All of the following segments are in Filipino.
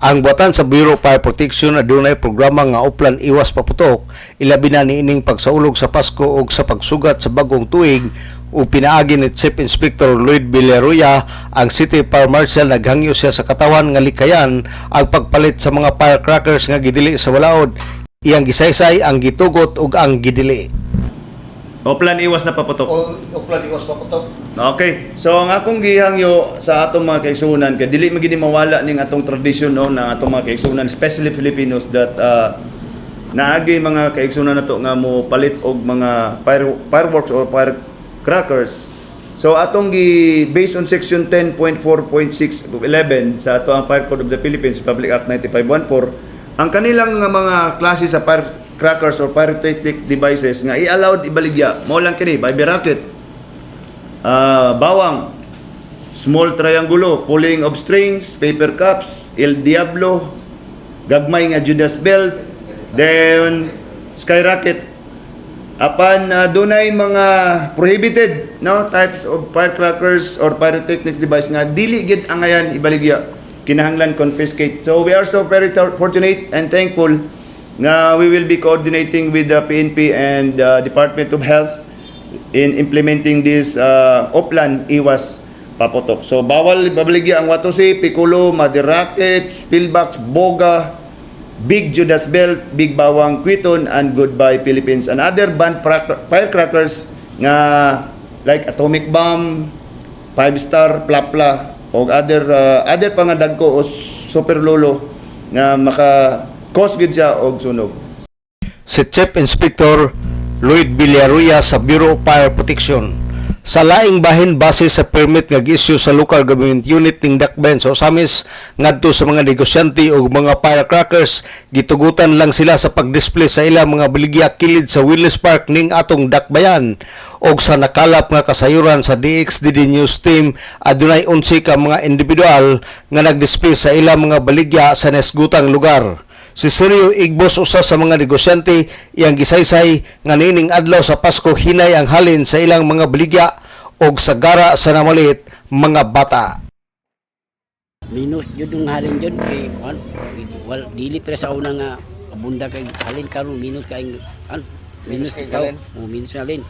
Ang buhatan sa Bureau of Fire Protection adunay programa nga uplan iwas paputok, ilabi na niining pagsaulog sa Pasko ug sa pagsugat sa bagong tuig, o pinaagi ni Chief Inspector Lloyd Villaruya. Ang City Fire Marshal naghangyo siya sa katawan nga likayan ang pagpalit sa mga firecrackers nga gidili sa walaod. Iyang gisaysay ang gitugot ug ang gidili. Uplan iwas na paputok. Uplan iwas paputok. Okay. So ang akong gihangyo sa atong mga kaigsunan kay dili magini mawala ning atong tradisyon no na atong mga kaigsunan, especially Filipinos, that naagi mga kaigsunan nato nga mo palit og mga fireworks or firecrackers. So atong based on section 10.4.6 of 11 sa ato ang Fire Code of the Philippines, Public Act 9514, ang kanilang mga klase sa firecrackers or pyrotechnic devices nga i-allowed ibaligya mao lang kini by rocket, bawang, small triangulo, pulling of strings, paper cups, El Diablo, gagmay nga Judas belt, then skyrocket. Apan dunay mga prohibited no types of firecrackers or pyrotechnic device nga dili gid angayan ibaligya, kinahanglan confiscate. So we are so very fortunate and thankful nga we will be coordinating with the PNP and Department of Health in implementing this uplan iwas paputok. So bawal babaligya ang watusi, piccolo, mother rockets, pillbox, boga, big Judas belt, big bawang, Quiton, and Goodbye Philippines, and other banned firecrackers nga like atomic bomb, 5-star, plapla, o other pa nga dagko o super lolo nga maka cause gid siya og sunog. Si Chief Inspector Lloyd Villaruya sa Bureau of Fire Protection. Sa laing bahin base sa permit nga gi-issue sa local government unit ning Dakbayan sa Osamis ngadto sa mga negosyante ug mga firecrackers, gitugutan lang sila sa pag-display sa ilang mga baligya kilid sa Willis Park ning atong Dakbayan. Og sa nakalap nga kasayuran sa DXDD News Team, adunay 11 ka mga individual nga nag-display sa ilang mga baligya sa nesgutang lugar. Si Sergio Igbos, usa sa mga negosyante, iyang gisaysay nga nining adlaw sa Pasko hinay ang halin sa ilang mga baligya og sagara sa namalit mga bata. Minus jud ang halin jud kay wal dili pa sa una nga abunda kay halin karon minus kay minus taw minus halin.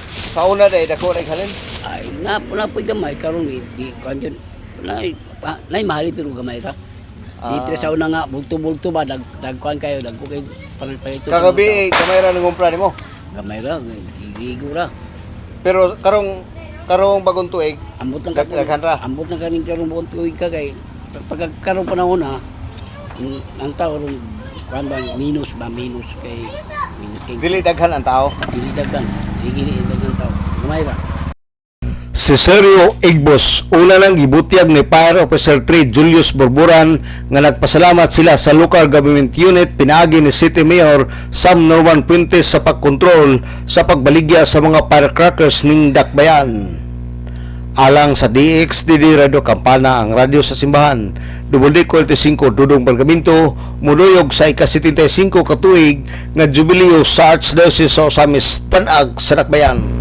Sa una day dako day halin. Ay na puy gamay karon di kanjon nay mahali pero gamay ta. Di pa sa una nga bulto-bulto ba dagkuan kayo dagko kay palito. Kagabi gamay ra nang kumpra nimo. Gamay ra gigigo ra. Pero karong bagong tuig ambot ng daghan ra. Ambot ng kaning karong bagong tuig ka kay pag karong panahon na ang tao ron kuan ba minus kay Dili daghan ang tao. dili daghan tao gamay ra. Si Sergio Igbos, una nang gibutyag ni Fire Officer 3 Julius Borboran nga nagpasalamat sila sa local government unit pinaagi ni City Mayor Sam Norman Puentes sa pagkontrol sa pagbaligya sa mga firecrackers ning Dakbayan. Alang sa DXDD Radio Kampana, ang radyo sa simbahan, WD45 Dudong Pergamento, muduyog sa ika-75 katuig nga jubileo sa Archdiocese sa Osamis, Tanag sa Dakbayan.